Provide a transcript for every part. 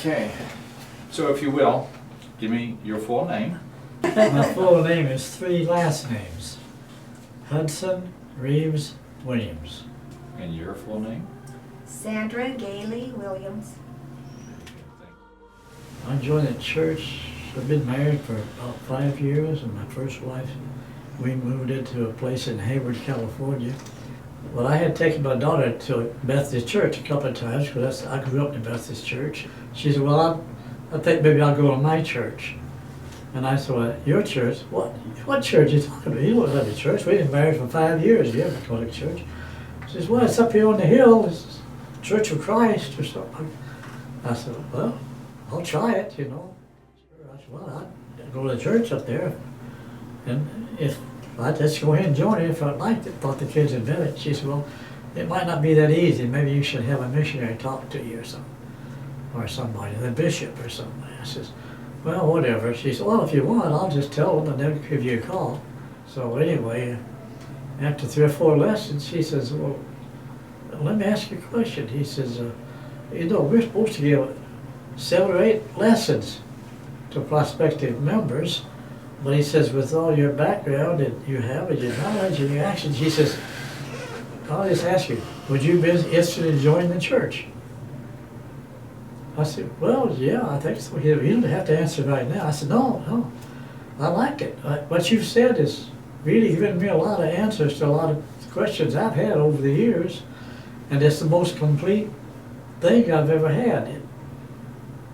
Okay, so if you will, give me your full name. My full name is three last names. Hudson Reeves Williams. And your full name? Sandra Gailey Williams. I joined the church. I've been married for about 5 years, and my first wife, we moved into a place in Hayward, California. Well, I had taken my daughter to Methodist Church a couple of times because I grew up in the Methodist Church. She said, well, I think maybe I'll go to my church. And I said, well, your church? What church are you talking about? You don't live in church. We've been married for 5 years. You haven't gone to church. She says, well, it's up here on the hill. It's Church of Christ or something. I said, well, I'll try it, you know. I said, well, I'd go to the church up there. And if I'd just go ahead and join it if I liked it, thought the kids had been it. She said, well, it might not be that easy. Maybe you should have a missionary talk to you or something. Or somebody, the bishop or something. I says, well, whatever. She said, well, if you want, I'll just tell them and they'll give you a call. So anyway, after 3 or 4 lessons, she says, well, let me ask you a question. He says, you know, we're supposed to give 7 or 8 lessons to prospective members. But he says, with all your background that you have and your knowledge and your actions, he says, I'll just ask you, would you be interested in joining the church? I said, well, yeah, I think so. You don't have to answer right now. I said, no, I liked it. What you've said is really given me a lot of answers to a lot of questions I've had over the years. And it's the most complete thing I've ever had.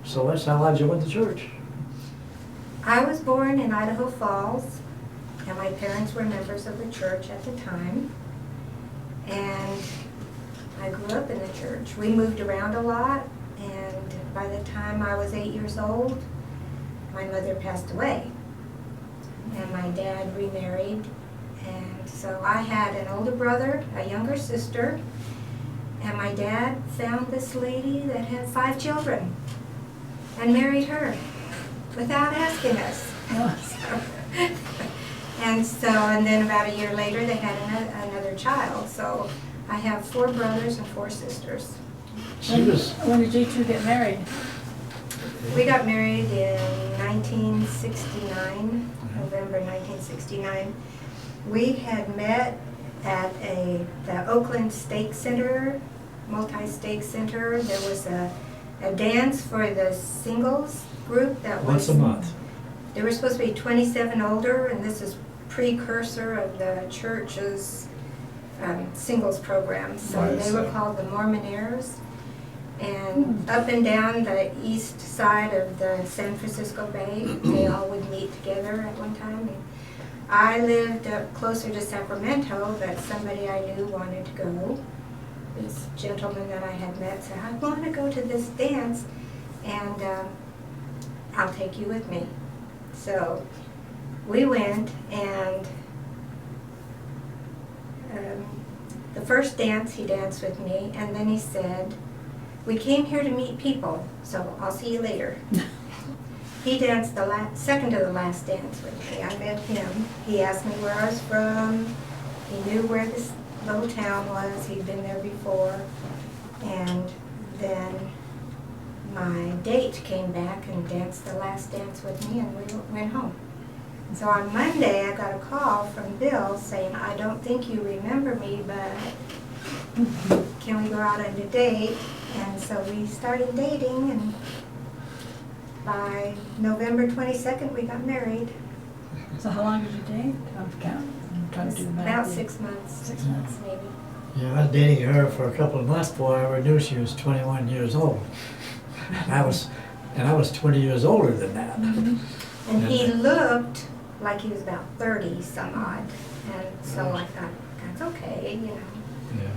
So that's how I joined the church. I was born in Idaho Falls, and my parents were members of the church at the time. And I grew up in the church. We moved around a lot, and by the time I was 8 years old, my mother passed away. And my dad remarried, and so I had an older brother, a younger sister, and my dad found this lady that had 5 children and married her without asking us. And then about a year later they had another child. So I have 4 brothers and 4 sisters. When did you two get married? We got married in 1969, November 1969. We had met at the Oakland Stake Center, multi-stake center. There was a dance for the singles group that was Once a month. They were supposed to be 27 older, and this is precursor of the church's singles program. So Right, they were called the Mormonaires. And up and down the east side of the San Francisco Bay, they all would meet together at one time. And I lived up closer to Sacramento, but somebody I knew wanted to go. This gentleman that I had met said, I want to go to this dance, and I'll take you with me. So we went, and the first dance he danced with me, and then he said, we came here to meet people, so I'll see you later. He danced the second to the last dance with me. I met him. He asked me where I was from. He knew where this little town was. He'd been there before. And then my date came back and danced the last dance with me, and we went home. So on Monday, I got a call from Bill saying, I don't think you remember me, but can we go out on a date? And so we started dating, and by November 22nd, we got married. So how long did you date? I'm counting. I'm trying to do the math. About 6 months. 6 months. Maybe. Yeah, I was dating her for a couple of months before I ever knew she was 21 years old. And I was 20 years older than that. Mm-hmm. And he looked like he was about 30 some odd. And so I thought, that's okay, you know. Yeah.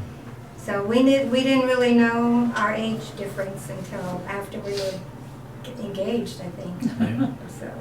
So we didn't really know our age difference until after we were engaged, I think. Yeah. So